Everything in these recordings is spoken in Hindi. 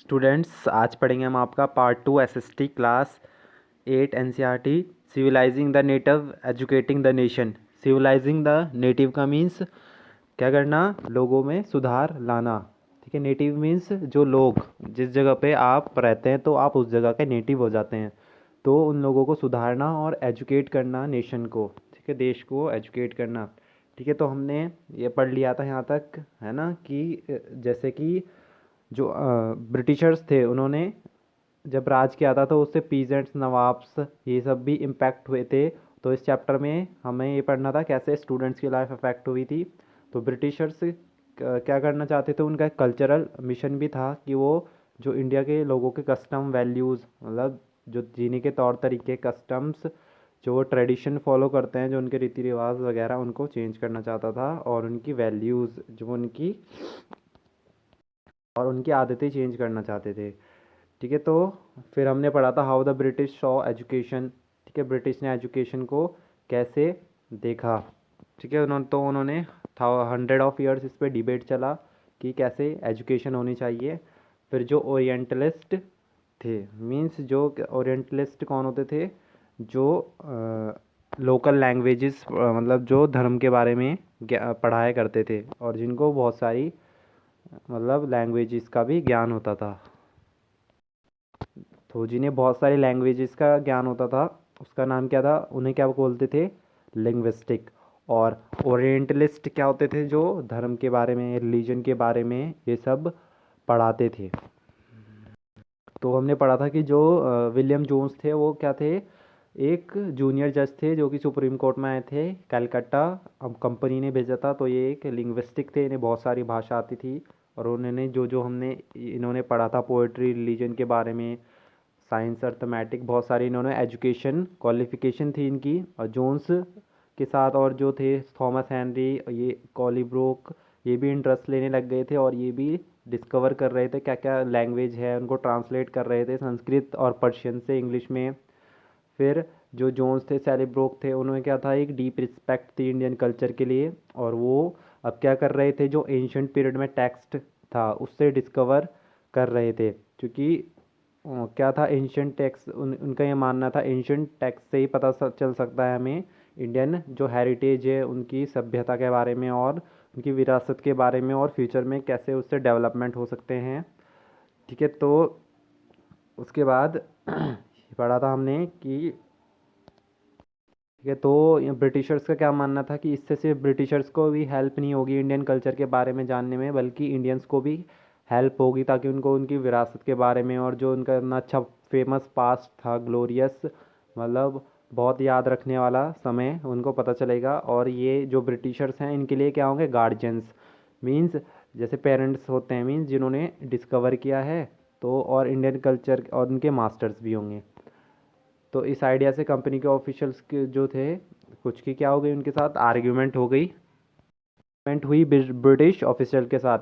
स्टूडेंट्स, आज पढ़ेंगे हम आपका part 2 SST class 8 NCERT civilising the native educating the nation. Civilising the native का मीन्स क्या करना, लोगों में सुधार लाना। ठीक है, नेटिव मीन्स जो लोग जिस जगह पे आप रहते हैं तो आप उस जगह के नेटिव हो जाते हैं, तो उन लोगों को सुधारना और एजुकेट करना नेशन को। ठीक है, देश को एजुकेट करना। ठीक है, तो हमने ये पढ़ लिया था यहाँ तक, है ना, कि जैसे कि जो ब्रिटिशर्स थे उन्होंने जब राज किया था तो उससे पीजेंट्स, नवाब्स, ये सब भी इम्पैक्ट हुए थे। तो इस चैप्टर में हमें ये पढ़ना था कैसे स्टूडेंट्स की लाइफ अफेक्ट हुई थी। तो ब्रिटिशर्स क्या करना चाहते थे, उनका एक कल्चरल मिशन भी था कि वो जो इंडिया के लोगों के कस्टम वैल्यूज़, मतलब जो जीने के तौर तरीके, कस्टम्स, जो वो ट्रेडिशन फॉलो करते हैं, जो उनके रीति रिवाज वगैरह, उनको चेंज करना चाहता था। और उनकी वैल्यूज़ जो उनकी और उनकी आदतें चेंज करना चाहते थे। ठीक है, तो फिर हमने पढ़ा था how the British saw education. ठीक है, ब्रिटिश ने एजुकेशन को कैसे देखा। ठीक है, उन्होंने 100 ऑफ ईयर्स इस पर डिबेट चला कि कैसे एजुकेशन होनी चाहिए। फिर जो ओरिएंटलिस्ट थे, मींस जो ओरिएंटलिस्ट कौन होते थे, जो लोकल लैंग्वेजेस, मतलब जो धर्म के बारे में पढ़ाया करते थे और जिनको बहुत सारी मतलब लैंग्वेजेस का भी ज्ञान होता था। तो जिन्हें बहुत सारी लैंग्वेजेस का ज्ञान होता था उसका नाम क्या था, उन्हें क्या बोलते थे, लिंग्विस्टिक। और ओरिएंटलिस्ट क्या होते थे, जो धर्म के बारे में, रिलीजन के बारे में ये सब पढ़ाते थे। तो हमने पढ़ा था कि जो विलियम जोन्स थे वो क्या थे, एक जूनियर जज थे जो कि सुप्रीम कोर्ट में आए थे कलकत्ता। अब कंपनी ने भेजा था, तो ये एक लिंग्विस्टिक थे, इन्हें बहुत सारी भाषा आती थी। और उन्होंने जो जो हमने इन्होंने पढ़ा था पोएट्री, रिलीजन के बारे में, साइंस, अर्थमेटिक, बहुत सारी इन्होंने एजुकेशन क्वालिफिकेशन थी इनकी। और जोन्स के साथ और जो थे थॉमस हेनरी, ये कॉलीब्रोक, ये भी इंटरेस्ट लेने लग गए थे और ये भी डिस्कवर कर रहे थे क्या क्या लैंग्वेज है, उनको ट्रांसलेट कर रहे थे संस्कृत और पर्शियन से इंग्लिश में। फिर जो जोन्स थे, सेलिब्रोक थे, उन्होंने क्या था, एक डीप रिस्पेक्ट थी इंडियन कल्चर के लिए। और वो अब क्या कर रहे थे, जो एंशंट पीरियड में टेक्स्ट था उससे डिस्कवर कर रहे थे। क्योंकि क्या था एंशंट टेक्स्ट, उनका ये मानना था एंशंट टेक्स्ट से ही पता चल सकता है हमें इंडियन जो हेरिटेज है उनकी सभ्यता के बारे में और उनकी विरासत के बारे में, और फ्यूचर में कैसे उससे डेवलपमेंट हो सकते हैं। ठीक है, तो उसके बाद पढ़ा था हमने कि ठीक है, तो ये ब्रिटिशर्स का क्या मानना था कि इससे सिर्फ ब्रिटिशर्स को भी हेल्प नहीं होगी इंडियन कल्चर के बारे में जानने में, बल्कि इंडियंस को भी हेल्प होगी, ताकि उनको उनकी विरासत के बारे में और जो उनका इतना अच्छा फेमस पास्ट था, ग्लोरियस, मतलब बहुत याद रखने वाला समय, उनको पता चलेगा। और ये जो ब्रिटिशर्स हैं इनके लिए क्या होंगे, गार्जियंस, मींस जैसे पेरेंट्स होते हैं, मींस जिन्होंने डिस्कवर किया है, तो और इंडियन कल्चर, और उनके मास्टर्स भी होंगे। तो इस आइडिया से कंपनी के ऑफिशियल्स के जो थे, कुछ की क्या हो गई, उनके साथ आर्ग्यूमेंट हो गई, आर्ग्यूमेंट हुई ब्रिटिश ऑफिशियल के साथ।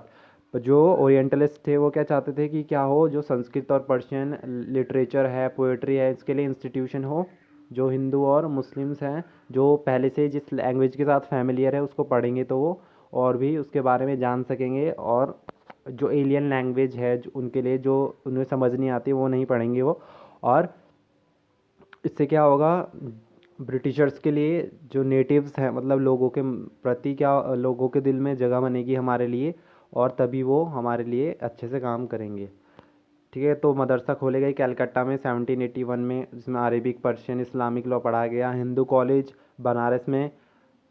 तो जो ओरिएंटलिस्ट थे वो क्या चाहते थे कि क्या हो, जो संस्कृत और पर्शियन लिटरेचर है, पोएट्री है, इसके लिए इंस्टीट्यूशन हो। जो हिंदू और मुस्लिम्स हैं, जो पहले से जिस लैंग्वेज के साथ फैमिलियर है उसको पढ़ेंगे तो वो और भी उसके बारे में जान सकेंगे। और जो एलियन लैंग्वेज है जो उनके लिए, जो उन्हें समझ नहीं आती, वो नहीं पढ़ेंगे वो। और इससे क्या होगा, ब्रिटिशर्स के लिए जो नेटिव्स हैं, मतलब लोगों के प्रति क्या, लोगों के दिल में जगह बनेगी हमारे लिए, और तभी वो हमारे लिए अच्छे से काम करेंगे। ठीक है, तो मदरसा खोले गए कलकत्ता में 1781 में, जिसमें अरेबिक, पर्शियन, इस्लामिक लॉ पढ़ाया गया। हिंदू कॉलेज बनारस में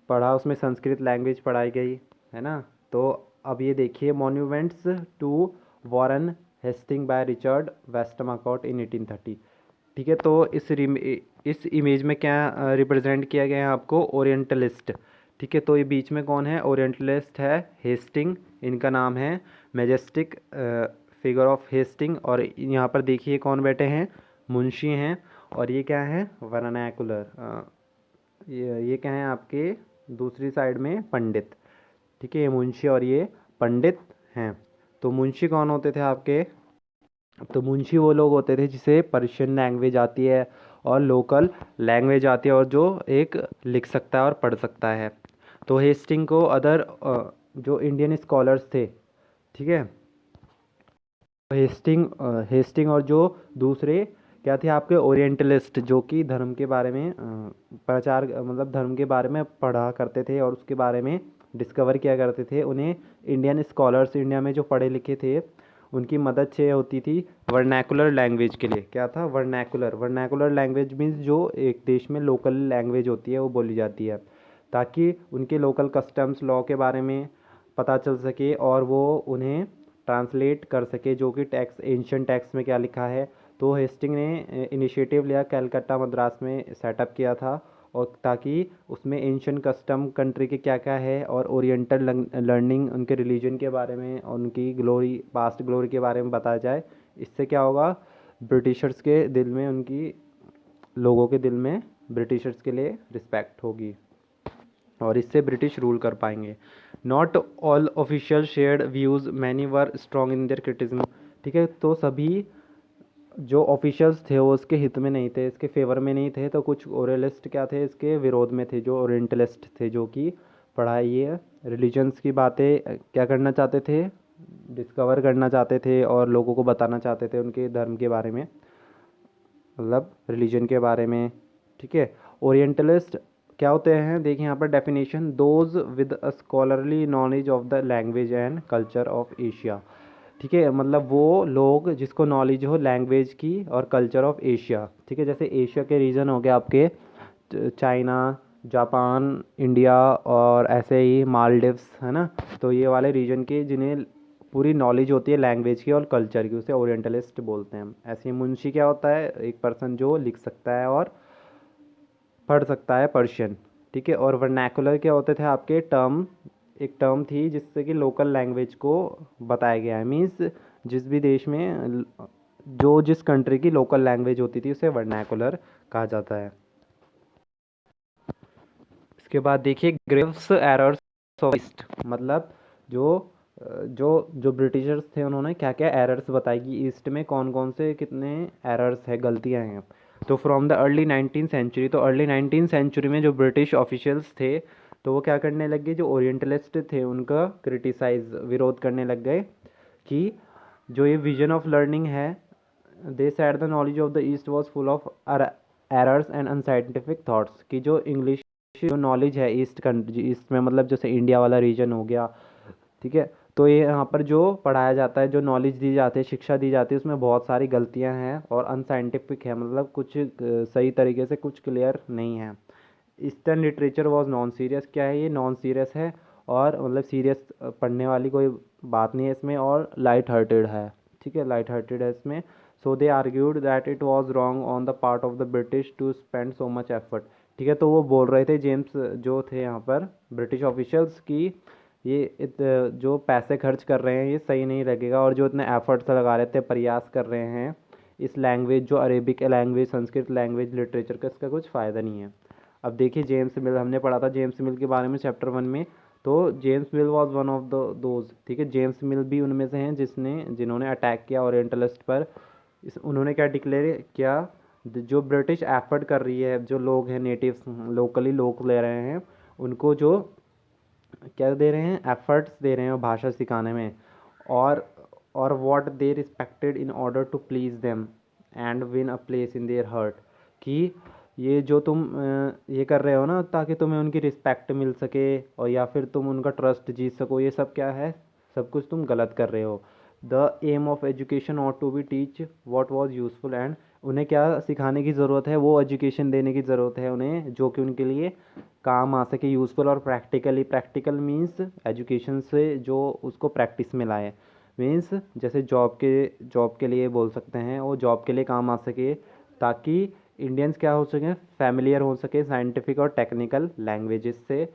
पढ़ा, उसमें संस्कृत लैंग्वेज पढ़ाई गई, है ना। तो अब ये देखिए, monuments to Warren Hastings by Richard Westmacott in 1830। ठीक है, तो इस इमेज में क्या रिप्रेजेंट किया गया है आपको, ओरिएंटलिस्ट। ठीक है, तो ये बीच में कौन है, ओरिएंटलिस्ट है हेस्टिंग, इनका नाम है, मेजेस्टिक फिगर ऑफ हेस्टिंग। और यहाँ पर देखिए कौन बैठे हैं, मुंशी हैं। और ये क्या है, वर्नाकुलर, ये क्या है आपके दूसरी साइड में, पंडित। ठीक है, ये मुंशी और ये पंडित हैं। तो मुंशी कौन होते थे आपके, तो मुंशी वो लोग होते थे जिसे पर्शियन लैंग्वेज आती है और लोकल लैंग्वेज आती है, और जो एक लिख सकता है और पढ़ सकता है। तो हेस्टिंग को अदर जो इंडियन स्कॉलर्स थे, ठीक है, हेस्टिंग और जो दूसरे क्या थे आपके ओरिएंटलिस्ट, जो कि धर्म के बारे में प्रचार मतलब धर्म के बारे में पढ़ा करते थे और उसके बारे में डिस्कवर किया करते थे। उन्हें इंडियन स्कॉलर्स, इंडिया में जो पढ़े लिखे थे, उनकी मदद चाहिए होती थी वर्नैकुलर लैंग्वेज के लिए। क्या था वर्नैकुलर लैंग्वेज मीन्स जो एक देश में लोकल लैंग्वेज होती है वो बोली जाती है, ताकि उनके लोकल कस्टम्स लॉ के बारे में पता चल सके और वो उन्हें ट्रांसलेट कर सके, जो कि टैक्स एंशियन टैक्स में क्या लिखा है। तो हेस्टिंग ने इनिशिएटिव लिया, कलकत्ता मद्रास में सेटअप किया था, और ताकि उसमें एंशियन कस्टम कंट्री के क्या क्या है और ओरिएंटल लर्निंग उनके रिलीजन के बारे में और उनकी ग्लोरी, पास्ट ग्लोरी के बारे में बताया जाए। इससे क्या होगा, ब्रिटिशर्स के दिल में, उनकी लोगों के दिल में ब्रिटिशर्स के लिए रिस्पेक्ट होगी और इससे ब्रिटिश रूल कर पाएंगे। Not all official shared views, many were strong in their criticism. ठीक है, तो सभी जो ऑफिशियल्स थे वो इसके हित में नहीं थे, इसके फेवर में नहीं थे। तो कुछ ओरियलिस्ट क्या थे, इसके विरोध में थे, जो ओरिएंटलिस्ट थे, जो कि पढ़ाई ये रिलीजन्स की बातें क्या करना चाहते थे, डिस्कवर करना चाहते थे और लोगों को बताना चाहते थे उनके धर्म के बारे में, मतलब रिलीजन के बारे में। ठीक है, ओरिएंटलिस्ट क्या होते हैं, देखिए यहाँ पर definition, those with a scholarly knowledge of the language and culture of Asia. ठीक है, मतलब वो लोग जिसको नॉलेज हो लैंग्वेज की और कल्चर ऑफ एशिया। ठीक है, जैसे एशिया के रीजन हो गए आपके चाइना, जापान, इंडिया और ऐसे ही मालदीव्स, है ना। तो ये वाले रीजन के जिन्हें पूरी नॉलेज होती है लैंग्वेज की और कल्चर की, उसे ओरिएंटलिस्ट बोलते हैं। ऐसे ही मुंशी क्या होता है, एक पर्सन जो लिख सकता है और पढ़ सकता है पर्शियन। ठीक है, और वर्नैकुलर क्या होते थे आपके टर्म, एक टर्म थी जिससे कि लोकल लैंग्वेज को बताया गया है। मीन्स जिस भी देश में जो जिस कंट्री की लोकल लैंग्वेज होती थी उसे वर्नैकुलर कहा जाता है। इसके बाद देखिए ग्रेव्स एरर्स ऑफ ईस्ट, मतलब जो जो जो ब्रिटिशर्स थे उन्होंने क्या क्या एरर्स बताई कि ईस्ट में कौन कौन से कितने एरर्स है, गलतियां हैं। तो from the early 19th century, तो अर्ली 19th सेंचुरी में जो ब्रिटिश ऑफिशियल्स थे, तो वो क्या करने लग गए, जो ओरिएंटलिस्ट थे उनका क्रिटिसाइज, विरोध करने लग गए कि जो ये विजन ऑफ लर्निंग है, they said the knowledge of the east was full of errors and unscientific thoughts, कि जो इंग्लिश जो नॉलेज है ईस्ट कंट्री, ईस्ट में मतलब जैसे इंडिया वाला रीजन हो गया। ठीक है, तो ये यहाँ पर जो पढ़ाया जाता है, जो नॉलेज दी जाती है, शिक्षा दी जाती है, उसमें बहुत सारी गलतियाँ हैं और अनसाइंटिफिक है, मतलब कुछ सही तरीके से कुछ क्लियर नहीं है। Eastern literature was non serious, क्या है ये, नॉन सीरियस है और मतलब सीरियस पढ़ने वाली कोई बात नहीं है इसमें, और लाइट हार्टेड है। ठीक है, लाइट हार्टेड है इसमें। So they argued that it was wrong on the part of the British to spend so much effort. ठीक है, तो वो बोल रहे थे जेम्स जो थे यहाँ पर ब्रिटिश ऑफिशियल्स की, ये जो पैसे खर्च कर रहे हैं ये सही नहीं लगेगा, और जो इतने एफर्ट्स लगा रहे थे, प्रयास कर रहे हैं इस लैंग्वेज, जो Arabic language, Sanskrit language, literature का, इसका कुछ फ़ायदा नहीं है। अब देखिए जेम्स मिल, हमने पढ़ा था जेम्स मिल के बारे में चैप्टर 1 में। तो James mill was one of the those, ठीक है, जेम्स मिल भी उनमें से हैं जिन्होंने अटैक किया ओरिएंटलिस्ट पर। उन्होंने क्या डिक्लेयर किया, जो ब्रिटिश एफर्ट कर रही है, जो लोग हैं नेटिव्स, लोकली लोग ले रहे हैं, उनको जो क्या दे रहे हैं, एफर्ट्स दे रहे हैं भाषा सिखाने में, और what they respected in order to please them and win a place in their heart, कि ये जो तुम ये कर रहे हो ना ताकि तुम्हें उनकी रिस्पेक्ट मिल सके और या फिर तुम उनका ट्रस्ट जीत सको, ये सब क्या है, सब कुछ तुम गलत कर रहे हो। The aim of education ought to be teach what was useful, and उन्हें क्या सिखाने की ज़रूरत है, वो एजुकेशन देने की ज़रूरत है उन्हें जो कि उनके लिए काम आ सके, यूज़फुल और प्रैक्टिकली। प्रैक्टिकल मीन्स एजुकेशन से जो उसको प्रैक्टिस में लाए, मीन्स जैसे जॉब के लिए बोल सकते हैं, वो जॉब के लिए काम आ सके, ताकि इंडियंस क्या हो सके, फैमिलियर हो सके साइंटिफिक और टेक्निकल लैंग्वेजेस से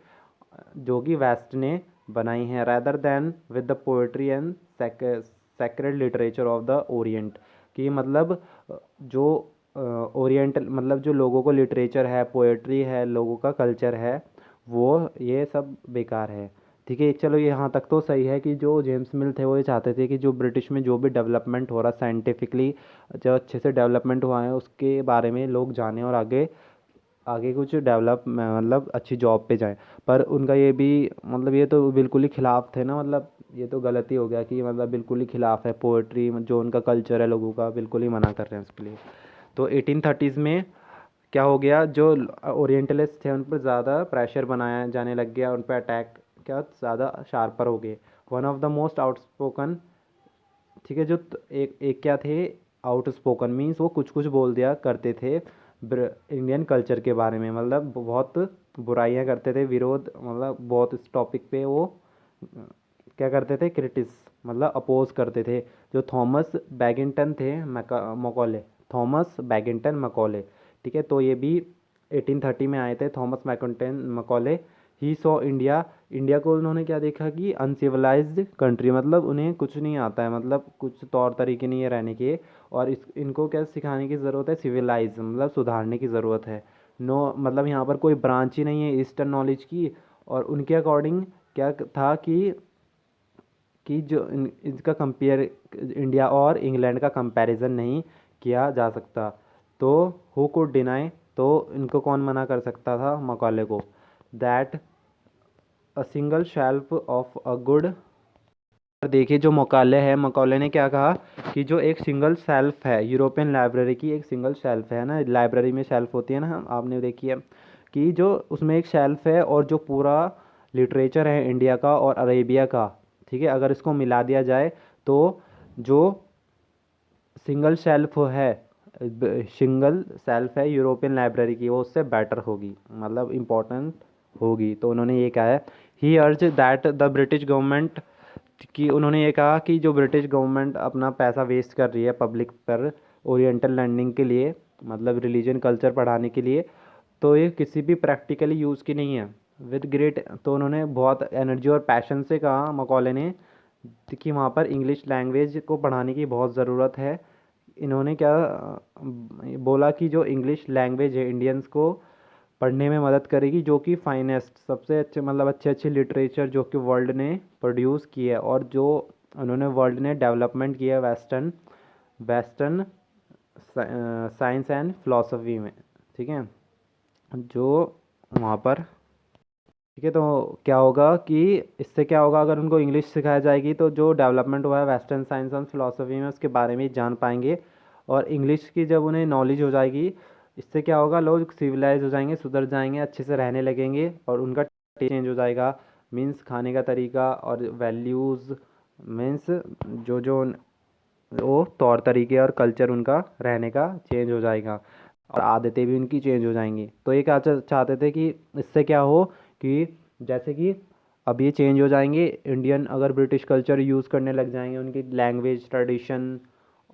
जो कि वेस्ट ने बनाई हैं, rather than with the poetry and sacred literature of the Orient, कि मतलब जो ओरिएंटल मतलब जो लोगों को लिटरेचर है, पोएट्री है, लोगों का कल्चर है, वो ये सब बेकार है। ठीक है, चलो यहाँ तक तो सही है कि जो जेम्स मिल थे वो ये चाहते थे कि जो ब्रिटिश में जो भी डेवलपमेंट हो रहा साइंटिफिकली, जो अच्छे से डेवलपमेंट हुआ है उसके बारे में लोग जानें और आगे आगे कुछ डेवलप मतलब अच्छी जॉब पे जाएं। पर उनका ये भी मतलब ये तो बिल्कुल ही खिलाफ थे ना, मतलब ये तो गलती हो गया कि मतलब बिल्कुल ही खिलाफ है, पोएट्री जो उनका कल्चर है लोगों का बिल्कुल ही मना कर रहे हैं उसके लिए। तो 1830s में क्या हो गया, जो ओरिएंटलिस्ट थे उन पर ज़्यादा प्रेशर बनाया जाने लग गया, उन पर अटैक क्या ज़्यादा शार्पर हो गए। One of the most outspoken, ठीक है, जो एक एक क्या थे, आउटस्पोकन मीन्स वो कुछ कुछ बोल दिया करते थे इंडियन कल्चर के बारे में, मतलब बहुत बुराइयां करते थे, विरोध, मतलब बहुत इस टॉपिक पे वो क्या करते थे, क्रिटिस मतलब अपोज करते थे। जो थॉमस बैगिंटन थे, मकौले, थॉमस बैगिंटन मकौले, ठीक है, तो ये भी 1830 में आए थे, थॉमस मैकन्टेन Macaulay. He saw India, India को उन्होंने क्या देखा कि अनसिविलाइज्ड कंट्री, मतलब उन्हें कुछ नहीं आता है, मतलब कुछ तौर तरीके नहीं है रहने के, और इस इनको क्या सिखाने की ज़रूरत है, सिविलाइज मतलब सुधारने की ज़रूरत है। नो मतलब यहाँ पर कोई ब्रांच ही नहीं है ईस्टर्न नॉलेज की। और उनके अकॉर्डिंग क्या था कि जो इसका कंपेयर इंडिया और इंग्लैंड का कंपैरिजन नहीं किया जा सकता। तो हु कुड डिनाई, तो इनको कौन मना कर सकता था मकौले को, that a single shelf of a good. देखिए जो मकाले है, मकौले ने क्या कहा कि जो एक सिंगल शेल्फ है यूरोपियन लाइब्रेरी की, एक सिंगल शेल्फ है ना, लाइब्रेरी में शेल्फ होती है ना, आपने देखी है कि जो उसमें एक शेल्फ है और जो पूरा लिटरेचर है इंडिया का और अरेबिया का, ठीक है, अगर इसको मिला दिया जाए तो जो सिंगल शेल्फ है, सिंगल शेल्फ है यूरोपियन लाइब्रेरी की, वो उससे बेटर होगी, मतलब इम्पोर्टेंट होगी। तो उन्होंने ये कहा है, ही अर्ज दैट द ब्रिटिश गवर्नमेंट, कि उन्होंने ये कहा कि जो ब्रिटिश गवर्नमेंट अपना पैसा वेस्ट कर रही है पब्लिक पर ओरिएंटल लर्निंग के लिए, मतलब रिलीजन कल्चर पढ़ाने के लिए, तो ये किसी भी प्रैक्टिकली यूज़ की नहीं है। विद ग्रेट, तो उन्होंने बहुत एनर्जी और पैशन से कहा मकौले ने कि वहाँ पर इंग्लिश लैंग्वेज को पढ़ाने की बहुत ज़रूरत है। इन्होंने क्या बोला कि जो इंग्लिश लैंग्वेज है इंडियंस को पढ़ने में मदद करेगी, जो कि फाइनेस्ट सबसे अच्छे मतलब अच्छे अच्छे लिटरेचर जो कि वर्ल्ड ने प्रोड्यूस किया है, और जो उन्होंने वर्ल्ड ने डेवलपमेंट किया है western western science and philosophy में, ठीक है, जो वहाँ पर, ठीक है। तो क्या होगा कि इससे क्या होगा, अगर उनको इंग्लिश सिखाई जाएगी तो जो डेवलपमेंट हुआ है वेस्टर्न साइंस और फिलोसफी में उसके बारे में जान पाएंगे। और इंग्लिश की जब उन्हें नॉलेज हो जाएगी, इससे क्या होगा, लोग सिविलाइज हो जाएंगे, सुधर जाएंगे, अच्छे से रहने लगेंगे, और उनका चेंज हो जाएगा, मीन्स खाने का तरीका और वैल्यूज़, मीन्स जो जो वो तौर तरीके और कल्चर उनका रहने का चेंज हो जाएगा, और आदतें भी उनकी चेंज हो जाएंगी। तो ये क्या चाहते थे कि इससे क्या हो कि जैसे कि अब ये चेंज हो जाएंगे, इंडियन अगर ब्रिटिश कल्चर यूज़ करने लग जाएंगे, उनकी लैंग्वेज ट्रेडिशन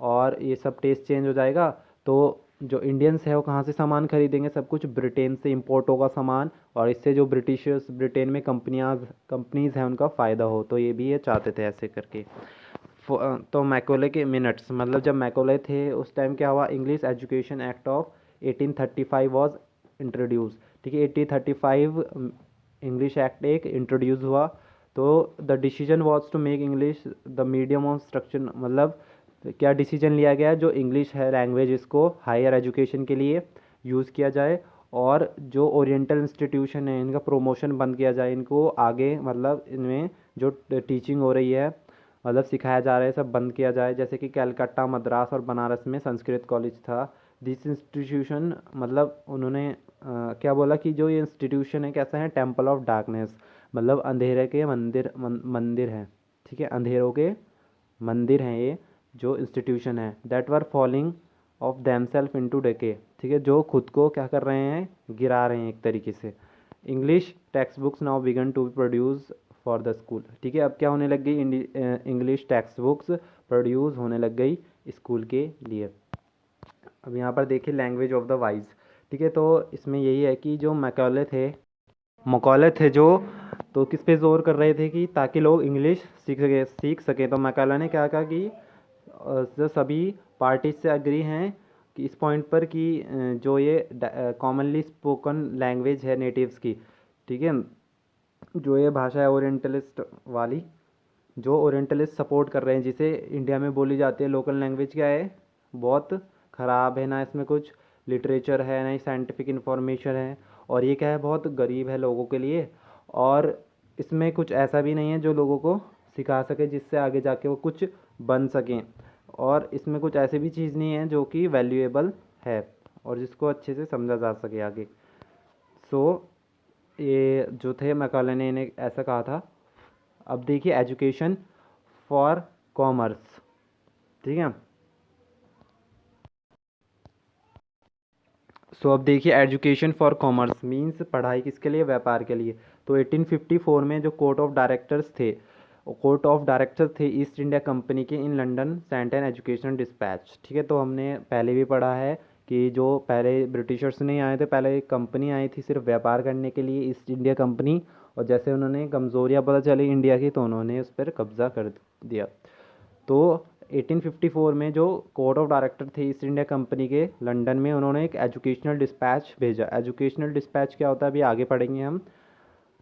और ये सब टेस्ट चेंज हो जाएगा, तो जो इंडियंस है वो कहाँ से सामान खरीदेंगे, सब कुछ ब्रिटेन से इंपोर्ट होगा सामान, और इससे जो ब्रिटिशर्स ब्रिटेन में कंपनीज़ हैं उनका फ़ायदा हो। तो ये भी ये चाहते थे ऐसे करके। तो मैकोले के मिनट्स, मतलब जब मैकोले थे उस टाइम क्या हुआ, English education act of 1835 was introduce, ठीक है, 1835 इंग्लिश एक्ट एक इंट्रोड्यूस हुआ। तो the decision was to make English the medium of structure, मतलब क्या डिसीजन लिया गया, जो इंग्लिश है लैंग्वेज इसको हायर एजुकेशन के लिए यूज़ किया जाए, और जो ओरिएंटल इंस्टीट्यूशन है इनका प्रमोशन बंद किया जाए, इनको आगे मतलब इनमें जो टीचिंग हो रही है, मतलब सिखाया जा रहा है, सब बंद किया जाए। जैसे कि कलकत्ता, मद्रास और बनारस में संस्कृत कॉलेज था। दिस इंस्टीट्यूशन, मतलब उन्होंने क्या बोला कि जो ये इंस्टीट्यूशन है कैसा है, टेम्पल ऑफ डार्कनेस, मतलब अंधेरे के मंदिर हैं, ठीक है, अंधेरों के मंदिर हैं ये जो इंस्टीट्यूशन है, that were falling of themselves into decay, ठीक है, जो खुद को क्या कर रहे हैं, गिरा रहे हैं एक तरीके से। English text books now began to be produce for the school, ठीक है, अब क्या होने लग गई, इंग्लिश टेक्स्ट बुक्स प्रोड्यूस होने लग गई स्कूल के लिए। अब यहाँ पर देखिए लैंग्वेज ऑफ द वाइज, ठीक है, तो इसमें यही है कि जो मकौले थे जो, तो किस पे जोर कर रहे थे कि ताकि लोग इंग्लिश सीख सकें। तो मैकाले ने क्या कहा कि जो सभी पार्टी से अग्री हैं कि इस पॉइंट पर कि जो ये कॉमनली स्पोकन लैंग्वेज है नेटिव्स की, ठीक है, जो ये भाषा है ओरिएंटलिस्ट वाली, जो ओरिएंटलिस्ट सपोर्ट कर रहे हैं, जिसे इंडिया में बोली जाती है लोकल लैंग्वेज, क्या है, बहुत ख़राब है ना, इसमें कुछ लिटरेचर है, ना ही साइंटिफिक इन्फॉर्मेशन है, और ये क्या है, बहुत गरीब है लोगों के लिए। और इसमें कुछ ऐसा भी नहीं है जो लोगों को सिखा सके जिससे आगे जाके वो कुछ बन सकें, और इसमें कुछ ऐसी भी चीज़ नहीं है जो कि वैल्यूएबल है और जिसको अच्छे से समझा जा सके आगे। सो ये जो थे मैकॉले ने इन्हें ऐसा कहा था। अब देखिए एजुकेशन फॉर कॉमर्स, ठीक है। सो अब देखिए एजुकेशन फॉर कॉमर्स मीन्स पढ़ाई किसके लिए, व्यापार के लिए। तो 1854 में जो कोर्ट ऑफ डायरेक्टर्स थे ईस्ट इंडिया कंपनी के in London sent an educational dispatch, ठीक है। तो हमने पहले भी पढ़ा है कि जो पहले ब्रिटिशर्स नहीं आए थे, पहले एक कंपनी आई थी सिर्फ व्यापार करने के लिए, ईस्ट इंडिया कंपनी, और जैसे उन्होंने कमज़ोरियाँ पता चली इंडिया की तो उन्होंने उस पर कब्ज़ा कर दिया। तो 1854 में जो कोर्ट ऑफ डायरेक्टर थे ईस्ट इंडिया कंपनी के लंदन में, उन्होंने एक एजुकेशनल डिस्पैच भेजा। एजुकेशनल डिस्पैच क्या होता है अभी आगे पढ़ेंगे हम।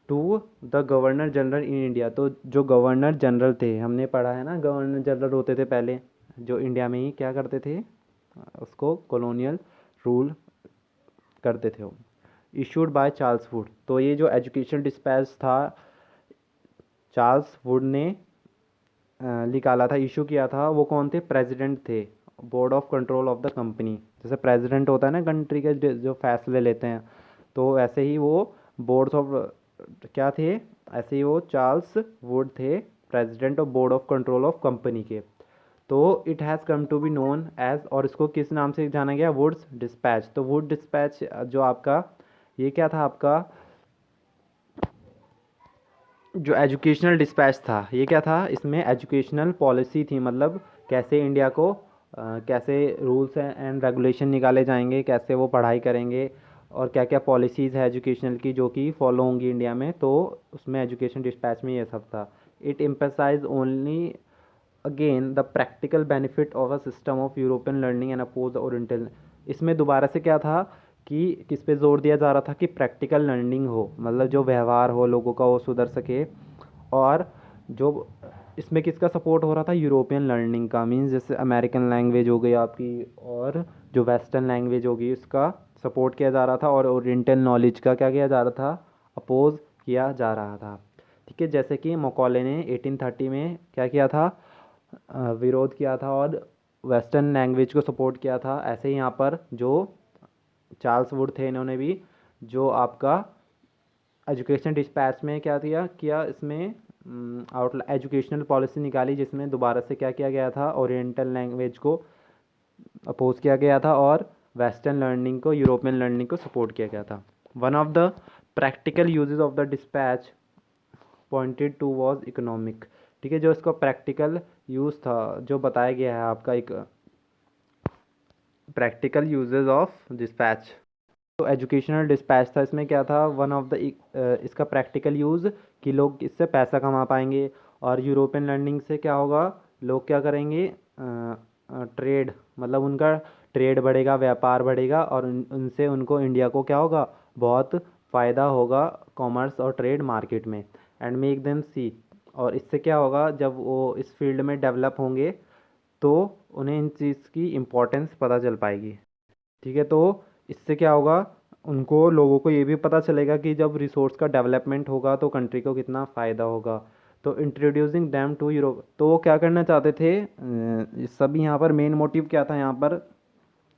To the governor general in India, तो जो गवर्नर जनरल थे, हमने पढ़ा है ना, गवर्नर जनरल होते थे पहले जो इंडिया में ही क्या करते थे, उसको कॉलोनियल रूल करते थे वो। इशूड बाय चार्ल्स वुड, तो ये जो एजुकेशनल डिस्पैच था चार्ल्स वुड ने निकाला था, इशू किया था। वो कौन थे, प्रेसिडेंट थे, board of control of the company. जैसे प्रेसिडेंट होता है ना कंट्री के जो फैसले लेते हैं, तो ऐसे ही वो बोर्ड्स ऑफ क्या थे, ऐसे ही वो चार्ल्स वुड थे president of board of control of company के। तो it has come to be known as, और इसको किस नाम से जाना गया, वुड्स डिस्पैच। तो वुड डिस्पैच जो आपका ये क्या था, आपका जो एजुकेशनल डिस्पैच था ये क्या था, इसमें एजुकेशनल पॉलिसी थी, मतलब कैसे इंडिया को कैसे रूल्स एंड रेगुलेशन निकाले जाएंगे, कैसे वो पढ़ाई करेंगे, और क्या क्या पॉलिसीज़ है एजुकेशनल की जो कि फॉलो होंगी इंडिया में। तो उसमें एजुकेशन डिस्पैच में ये सब था। It emphasise only again the practical benefit of a system of European learning and oppose oriental. इसमें दोबारा से क्या था कि किस पे जोर दिया जा रहा था कि प्रैक्टिकल लर्निंग हो, मतलब जो व्यवहार हो लोगों का वो सुधर सके। और जो इसमें किसका सपोर्ट हो रहा था, यूरोपियन लर्निंग का, मीन्स जैसे अमेरिकन लैंग्वेज हो गई आपकी, और जो वेस्टर्न लैंग्वेज होगी उसका सपोर्ट किया जा रहा था, और ओरिएंटल नॉलेज का क्या किया जा रहा था, अपोज किया जा रहा था, ठीक है। जैसे कि मकौले ने 1830 में क्या किया था, विरोध किया था और वेस्टर्न लैंग्वेज को सपोर्ट किया था। ऐसे ही यहाँ पर जो चार्ल्स वुड थे इन्होंने भी जो आपका एजुकेशन डिस्पैच में क्या किया इसमें आउट एजुकेशनल पॉलिसी निकाली, जिसमें दोबारा से क्या किया गया था, ओरिएंटल लैंग्वेज को अपोज किया गया था और वेस्टर्न लर्निंग को, यूरोपियन लर्निंग को सपोर्ट किया गया था। One of the practical uses of the dispatch pointed to was economic, ठीक है। जो इसका प्रैक्टिकल यूज़ था जो बताया गया है आपका, एक प्रैक्टिकल यूजेस ऑफ डिस्पैच, तो एजुकेशनल डिस्पैच था, इसमें क्या था, वन ऑफ द इसका प्रैक्टिकल यूज़ कि लोग इससे पैसा कमा पाएंगे, और यूरोपियन लर्निंग से क्या होगा, लोग क्या करेंगे, ट्रेड, मतलब उनका ट्रेड बढ़ेगा, व्यापार बढ़ेगा, और उनसे उनको इंडिया को क्या होगा, बहुत फ़ायदा होगा कॉमर्स और ट्रेड मार्केट में। एंड मेक देम सी, और इससे क्या होगा, जब वो इस फील्ड में डेवलप होंगे तो उन्हें इन चीज़ की इम्पोर्टेंस पता चल पाएगी, ठीक है। तो इससे क्या होगा, उनको लोगों को ये भी पता चलेगा कि जब रिसोर्स का डेवलपमेंट होगा तो कंट्री को कितना फ़ायदा होगा। तो इंट्रोड्यूसिंग दैम टू यूरोप, तो वो क्या करना चाहते थे, ये सब यहाँ पर मेन मोटिव क्या था, यहाँ पर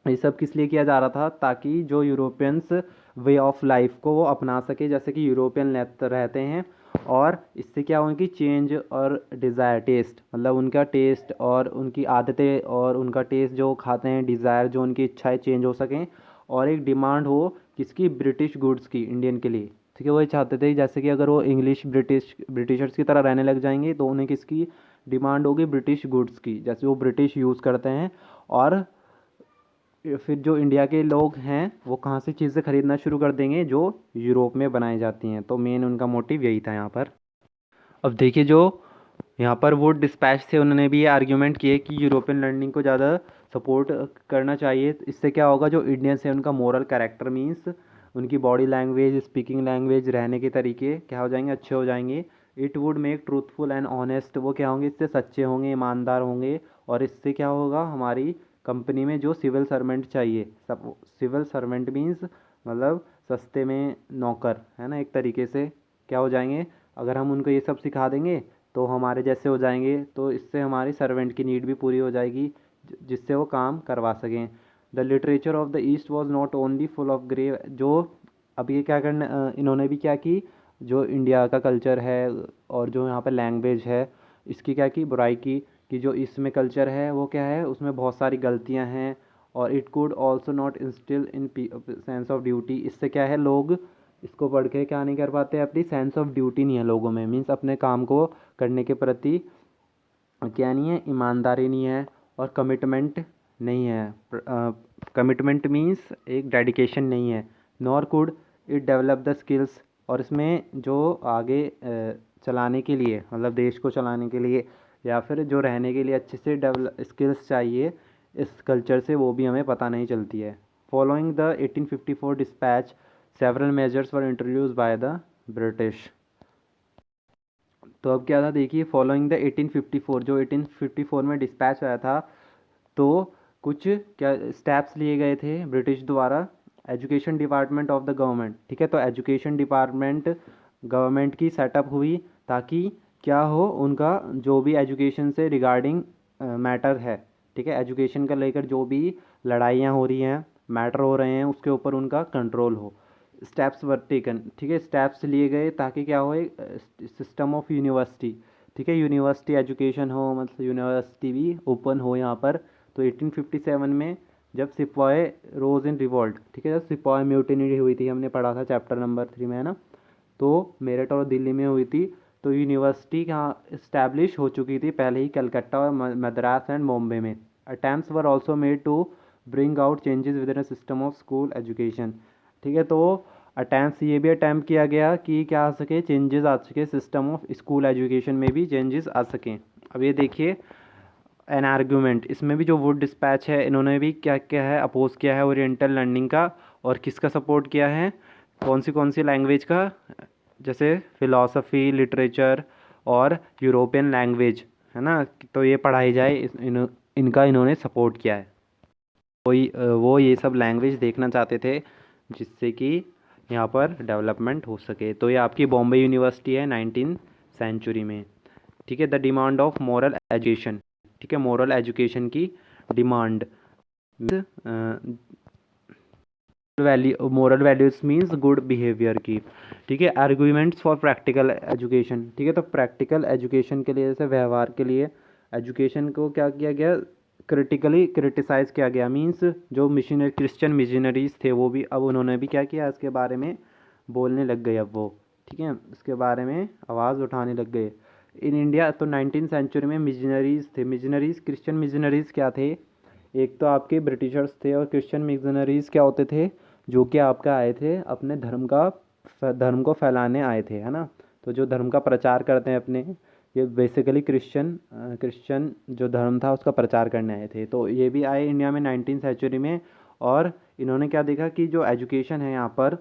ये सब किस लिए किया जा रहा था, ताकि जो यूरोपियंस वे ऑफ लाइफ को वो अपना सके, जैसे कि यूरोपियन रहते हैं, और इससे क्या उनकी चेंज और डिज़ायर टेस्ट, मतलब उनका टेस्ट और उनकी आदतें और उनका टेस्ट जो खाते हैं, डिज़ायर जो उनकी इच्छाएं चेंज हो सकें, और एक डिमांड हो किसकी, ब्रिटिश गुड्स की इंडियन के लिए, ठीक है। वही चाहते थे जैसे कि अगर वो इंग्लिश ब्रिटिशर्स की तरह रहने लग जाएंगे तो उन्हें किसकी डिमांड होगी, ब्रिटिश गुड्स की, जैसे वो ब्रिटिश यूज़ करते हैं। और फिर जो इंडिया के लोग हैं वो कहाँ से चीज़ें खरीदना शुरू कर देंगे, जो यूरोप में बनाई जाती हैं। तो मेन उनका मोटिव यही था यहाँ पर। अब देखिए जो यहाँ पर वो डिस्पैच थे उन्होंने भी ये आर्ग्यूमेंट किए कि यूरोपियन लर्निंग को ज़्यादा सपोर्ट करना चाहिए। इससे क्या होगा, जो इंडियंस है उनका मोरल कैरेक्टर, मीन्स उनकी बॉडी लैंग्वेज, स्पीकिंग लैंग्वेज, रहने के तरीके क्या हो जाएंगे, अच्छे हो जाएंगे। It would make truthful and honest, वो क्या होंगे, इससे सच्चे होंगे, ईमानदार होंगे, और इससे क्या होगा, हमारी कंपनी में जो सिविल सर्वेंट चाहिए, सब सिविल सर्वेंट मीन्स मतलब सस्ते में नौकर, है ना, एक तरीके से क्या हो जाएंगे, अगर हम उनको ये सब सिखा देंगे तो हमारे जैसे हो जाएंगे, तो इससे हमारी सर्वेंट की नीड भी पूरी हो जाएगी जिससे वो काम करवा सकें। The literature of the east was not only full of grey, जो अब ये क्या करना इन्होंने भी क्या की, जो इंडिया का कल्चर है और जो यहाँ पर लैंग्वेज है इसकी क्या की बुराई की, कि जो इसमें कल्चर है वो क्या है, उसमें बहुत सारी गलतियाँ हैं, और it could also not instil in sense of duty, इससे क्या है लोग इसको पढ़ के क्या नहीं कर पाते, अपनी सेंस ऑफ ड्यूटी नहीं है लोगों में, मीन्स अपने काम को करने के प्रति क्या नहीं है, ईमानदारी नहीं है, और कमिटमेंट नहीं है, कमिटमेंट मीन्स एक डेडिकेशन नहीं है, nor could it develop the skills, और इसमें जो आगे चलाने के लिए मतलब देश को चलाने के लिए या फिर जो रहने के लिए अच्छे से डेवलप स्किल्स चाहिए इस कल्चर से, वो भी हमें पता नहीं चलती है। Following the 1854 dispatch several measures were introduce by the British. तो अब क्या था देखिए, फॉलोइंग द 1854, जो 1854 में डिस्पैच आया था, तो कुछ क्या स्टेप्स लिए गए थे ब्रिटिश द्वारा, education department of the government, ठीक है, तो एजुकेशन डिपार्टमेंट गवर्नमेंट की सेटअप हुई ताकि क्या हो, उनका जो भी एजुकेशन से रिगार्डिंग मैटर है, ठीक है, एजुकेशन का लेकर जो भी लड़ाइयाँ हो रही हैं, मैटर हो रहे हैं, उसके ऊपर उनका कंट्रोल हो। स्टेप्स वर टेकन, ठीक है, स्टेप्स लिए गए ताकि क्या हो, सिस्टम ऑफ यूनिवर्सिटी, ठीक है, यूनिवर्सिटी एजुकेशन हो, मतलब यूनिवर्सिटी भी ओपन हो यहाँ पर। तो 1857 में जब सिपाही रोज इन रिवॉल्ट, ठीक है, जब सिपाही म्यूटिनी हुई थी, हमने पढ़ा था चैप्टर नंबर 3 में, है ना, तो मेरठ और दिल्ली में हुई थी, तो यूनिवर्सिटी कहाँ इस्टेब्लिश हो चुकी थी पहले ही, कलकत्ता और मद्रास एंड बॉम्बे में। Attempts were also made to bring out changes within system of school education, ठीक है, तो अटैम्प्ट ये भी अटैम्प्ट किया गया कि क्या आ सके, चेंजेस आ सके, सिस्टम ऑफ स्कूल एजुकेशन में भी चेंजेस आ सकें। अब ये देखिए एन आर्ग्यूमेंट, इसमें भी जो वुड डिस्पैच है इन्होंने भी क्या क्या है, अपोज किया है ओरिएंटल लर्निंग का, और किसका सपोर्ट किया है, कौन सी लैंग्वेज का, जैसे फिलॉसफी, लिटरेचर और यूरोपियन लैंग्वेज, है ना, तो ये पढ़ाई जाए, इनका इन्होंने सपोर्ट किया है। वो ये सब लैंग्वेज देखना चाहते थे जिससे कि यहाँ पर डेवलपमेंट हो सके। तो ये आपकी बॉम्बे यूनिवर्सिटी है 19 सेंचुरी में, ठीक है। The demand of moral education, ठीक है, मोरल एजुकेशन की demand, moral values means good behaviour की, ठीक है। आर्गूमेंट्स फॉर प्रैक्टिकल एजुकेशन, ठीक है, तो प्रैक्टिकल एजुकेशन के लिए, जैसे व्यवहार के लिए एजुकेशन को क्या किया गया, क्रिटिकली क्रिटिसाइज़ किया गया, मीन्स जो मिशनरी क्रिश्चियन मिशनरीज थे वो भी अब उन्होंने भी क्या किया, इसके बारे में बोलने लग गए अब वो, ठीक है, इसके बारे में आवाज़ उठाने लग गए। इन इंडिया तो 19 सेंचुरी में मिशनरीज थे, मिशनरीज क्रिश्चियन मिशनरीज क्या थे, एक तो आपके ब्रिटिशर्स थे, और क्रिश्चियन मिशनरीज क्या होते थे, जो कि आपका आए थे अपने धर्म को फैलाने आए थे, है ना, तो जो धर्म का प्रचार करते हैं अपने, ये बेसिकली क्रिश्चियन जो धर्म था उसका प्रचार करने आए थे। तो ये भी आए इंडिया में 19 सेंचुरी में, और इन्होंने क्या देखा कि जो एजुकेशन है यहाँ पर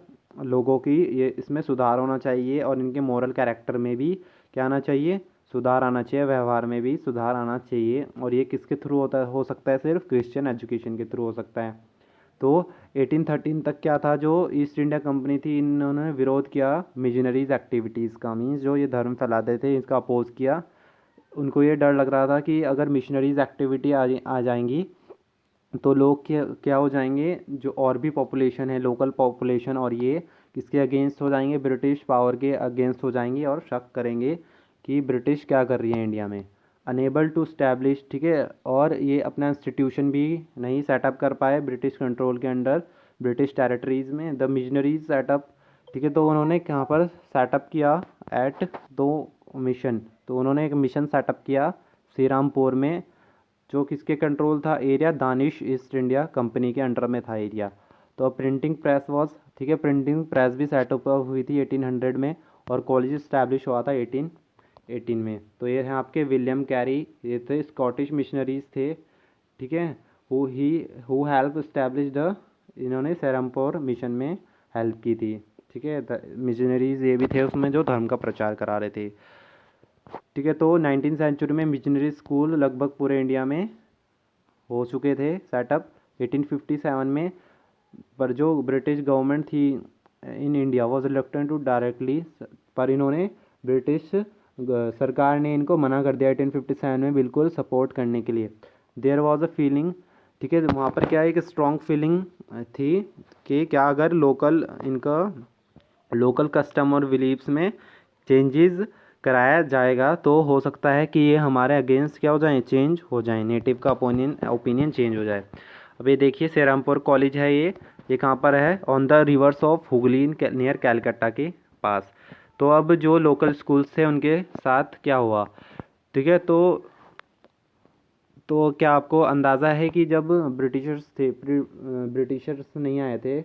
लोगों की, ये इसमें सुधार होना चाहिए, और इनके मोरल कैरेक्टर में भी क्या आना चाहिए, सुधार आना चाहिए, व्यवहार में भी सुधार आना चाहिए। और ये किसके थ्रू हो सकता है, सिर्फ क्रिश्चियन एजुकेशन के थ्रू हो सकता है। तो 1813 तक क्या था, जो ईस्ट इंडिया कंपनी थी, इन्होंने विरोध किया मिशनरीज एक्टिविटीज़ का, मीन्स जो ये धर्म फैलाते थे इसका अपोज किया। उनको ये डर लग रहा था कि अगर मिशनरीज एक्टिविटी आ जाएंगी तो लोग क्या हो जाएंगे, जो और भी पॉपुलेशन है, लोकल पॉपुलेशन, और ये किसके अगेंस्ट हो जाएंगे, ब्रिटिश पावर के अगेंस्ट हो जाएंगे, और शक करेंगे कि ब्रिटिश क्या कर रही है इंडिया में। अनेबल टू स्टैब्लिश, ठीक है, और ये अपना इंस्टीट्यूशन भी नहीं सेटअप कर पाए ब्रिटिश कंट्रोल के अंडर, ब्रिटिश टेरिटरीज़ में। द मिशनरीज सेटअप, ठीक है, तो उन्होंने कहाँ पर सेटअप किया, एट दो मिशन, तो उन्होंने एक मिशन सेटअप किया श्रीरामपुर में, जो किसके कंट्रोल था area, Danish east India company के अंडर में था एरिया। तो प्रिंटिंग प्रेस वॉज, ठीक है, प्रिंटिंग प्रेस भी सेटअप हुई थी 1800 में, और कॉलेज इस्टेब्लिश हुआ था 1818 में। तो ये हैं आपके विलियम कैरी, ये थे स्कॉटिश मिशनरीज थे, ठीक है, हु हेल्प इस्टेब्लिश द, इन्होंने सेरमपुर मिशन में हेल्प की थी, ठीक है। मिशनरीज ये भी थे उसमें जो धर्म का प्रचार करा रहे थे, ठीक है। तो 19 सेंचुरी में मिशनरी स्कूल लगभग पूरे इंडिया में हो चुके थे सेटअप 1857 में, पर जो ब्रिटिश गवर्नमेंट थी in India was reluctant to directly, पर इन्होंने ब्रिटिश सरकार ने इनको मना कर दिया 1857 में बिल्कुल सपोर्ट करने के लिए। देयर वॉज अ फीलिंग, ठीक है, वहाँ पर क्या एक स्ट्रॉन्ग फीलिंग थी कि क्या अगर लोकल कस्टम और बिलीव्स में चेंजेस कराया जाएगा तो हो सकता है कि ये हमारे अगेंस्ट क्या हो जाए, चेंज हो जाए, नेटिव का ओपिनियन चेंज हो जाए। अब ये देखिए सेरामपुर कॉलेज है, ये कहाँ पर है, on the reverse of Hooghly near Calcutta के पास। तो अब जो लोकल स्कूल्स थे उनके साथ क्या हुआ, ठीक है, तो क्या आपको अंदाज़ा है कि जब ब्रिटिशर्स नहीं आए थे,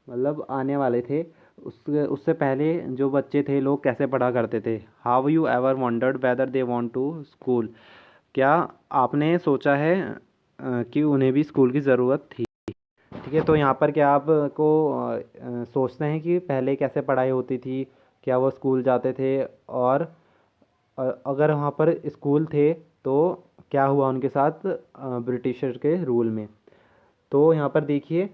मतलब आने वाले थे, उससे पहले जो बच्चे थे लोग कैसे पढ़ा करते थे। How you ever wondered whether they want to school, क्या आपने सोचा है कि उन्हें भी स्कूल की ज़रूरत थी। ठीक है, तो यहाँ पर क्या आपको सोचते हैं कि पहले कैसे पढ़ाई होती थी, क्या वो स्कूल जाते थे, और अगर वहाँ पर स्कूल थे तो क्या हुआ उनके साथ ब्रिटिशर के रूल में। तो यहाँ पर देखिए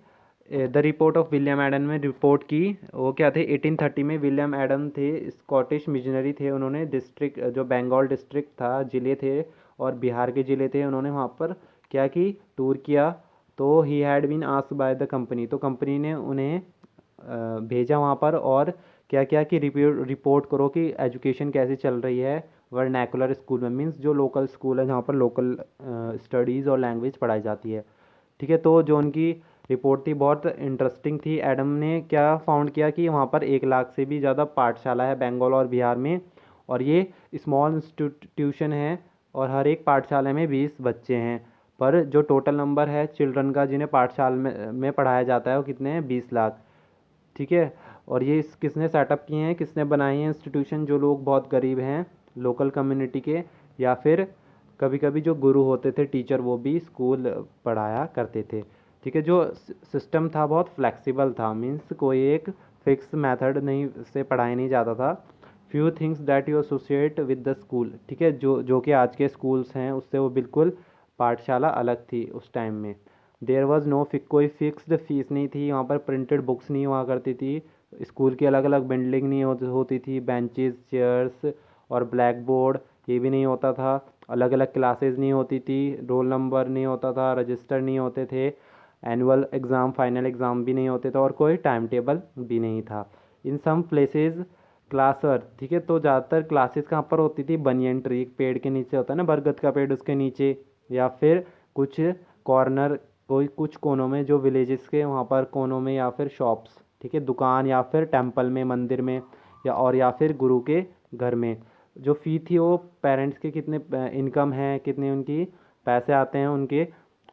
the report of William Adam में रिपोर्ट की, वो क्या थे 1830 में विलियम एडम थे, स्कॉटिश मिशनरी थे, उन्होंने डिस्ट्रिक्ट जो बंगाल डिस्ट्रिक्ट था, ज़िले थे और बिहार के ज़िले थे, उन्होंने वहाँ पर क्या की टूर किया। तो he had been asked by the company, तो कंपनी ने उन्हें भेजा वहाँ पर, और क्या क्या कि रिपोर्ट करो कि एजुकेशन कैसी चल रही है वर्नैकुलर स्कूल में, मीन्स जो लोकल स्कूल है जहाँ पर लोकल स्टडीज़ और लैंग्वेज पढ़ाई जाती है। ठीक है, तो जो उनकी रिपोर्ट थी बहुत इंटरेस्टिंग थी। एडम ने क्या फाउंड किया कि वहाँ पर 1 लाख से भी ज़्यादा पाठशाला है बंगाल और बिहार में, और ये स्मॉल इंस्टीट्यूशन है, और हर एक पाठशाला में 20 बच्चे हैं, पर जो टोटल नंबर है चिल्ड्रन का जिन्हें पाठशाला में पढ़ाया जाता है वो कितने हैं, 20 लाख। ठीक है, और ये किसने सेटअप किए हैं, किसने बनाए हैं इंस्टीट्यूशन, जो लोग बहुत गरीब हैं लोकल कम्युनिटी के, या फिर कभी कभी जो गुरु होते थे टीचर वो भी स्कूल पढ़ाया करते थे। ठीक है, जो सिस्टम था बहुत फ्लेक्सिबल था, मीन्स कोई एक फिक्स मेथड नहीं से पढ़ाया नहीं जाता था। Few things that you associate with the school, ठीक है, जो कि आज के स्कूल्स हैं उससे वो बिल्कुल पाठशाला अलग थी उस टाइम में। देयर वॉज नो कोई फिक्स्ड फीस नहीं थी, वहाँ पर प्रिंटेड बुक्स नहीं हुआ करती थी, स्कूल की अलग अलग बिल्डिंग नहीं होती थी, बेंचेस चेयर्स और ब्लैक बोर्ड ये भी नहीं होता था, अलग अलग क्लासेस नहीं होती थी, रोल नंबर नहीं होता था, रजिस्टर नहीं होते थे, एनुअल एग्ज़ाम फाइनल एग्ज़ाम भी नहीं होते थे, और कोई टाइम टेबल भी नहीं था। इन सम प्लेसेस क्लासर, ठीक है, तो ज़्यादातर क्लासेस कहाँ पर होती थी, बनियन ट्री पेड़ के नीचे होता है ना, बरगद का पेड़, उसके नीचे, या फिर कुछ कॉर्नर कोई कुछ कोनों में, जो विलेजेस के वहाँ पर कोनों में, या फिर शॉप्स, ठीक है, दुकान, या फिर टेंपल में, मंदिर में, या फिर गुरु के घर में। जो फ़ी थी वो पेरेंट्स के कितने इनकम है, कितने उनकी पैसे आते हैं उनके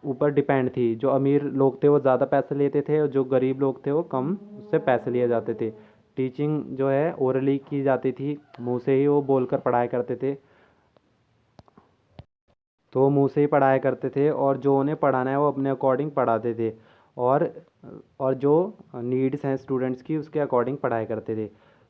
ऊपर डिपेंड थी। जो अमीर लोग थे वो ज़्यादा पैसे लेते थे, और जो गरीब लोग थे वो कम उससे पैसे लिए जाते थे। टीचिंग जो है ओरली की जाती थी, मुँह से ही वो बोलकर पढ़ाया करते थे, तो मुँह से ही पढ़ाया करते थे, और जो उन्हें पढ़ाना है वो अपने अकॉर्डिंग पढ़ाते थे, और जो नीड्स हैं स्टूडेंट्स की उसके अकॉर्डिंग पढ़ाया करते थे।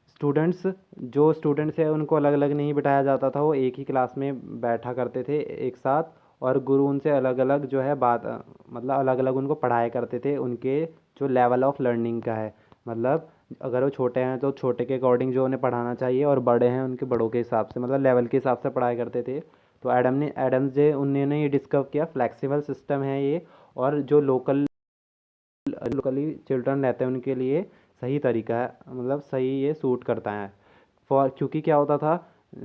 स्टूडेंट्स है उनको अलग अलग नहीं बिठाया जाता था, वो एक ही क्लास में बैठा करते थे एक साथ, और गुरु उनसे अलग अलग जो है बात मतलब अलग अलग उनको पढ़ाया करते थे, उनके जो लेवल ऑफ लर्निंग का है, मतलब अगर वो छोटे हैं तो छोटे के अकॉर्डिंग जो उन्हें पढ़ाना चाहिए, और बड़े हैं उनके बड़ों के हिसाब से, मतलब लेवल के हिसाब से पढ़ाया करते थे। तो एडम्स जे उन्होंने ये डिस्कवर किया फ्लेक्सिबल सिस्टम है ये, और जो लोकली चिल्ड्रन रहते हैं उनके लिए सही तरीका है, मतलब सही ये सूट करता है। क्योंकि क्या होता था,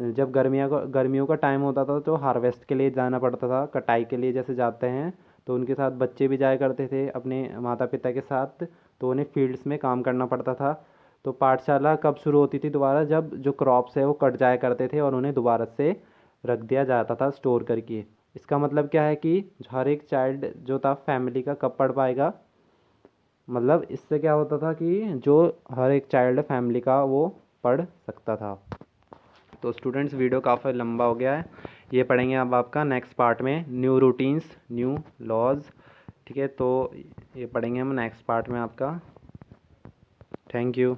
जब गर्मियों का टाइम होता था तो हार्वेस्ट के लिए जाना पड़ता था, कटाई के लिए जैसे जाते हैं, तो उनके साथ बच्चे भी जाया करते थे अपने माता पिता के साथ, तो उन्हें फील्ड्स में काम करना पड़ता था। तो पाठशाला कब शुरू होती थी दोबारा, जब जो क्रॉप्स है वो कट जाया करते थे और उन्हें दोबारा से रख दिया जाता था स्टोर करके। इसका मतलब क्या है कि हर एक चाइल्ड जो था फैमिली का कब पढ़ पाएगा, मतलब इससे क्या होता था कि जो हर एक चाइल्ड फैमिली का वो पढ़ सकता था। तो स्टूडेंट्स वीडियो काफ़ी लंबा हो गया है, ये पढ़ेंगे अब आपका नेक्स्ट पार्ट में, न्यू रूटीन्स न्यू लॉज। ठीक है, तो ये पढ़ेंगे हम नेक्स्ट पार्ट में आपका। Thank you.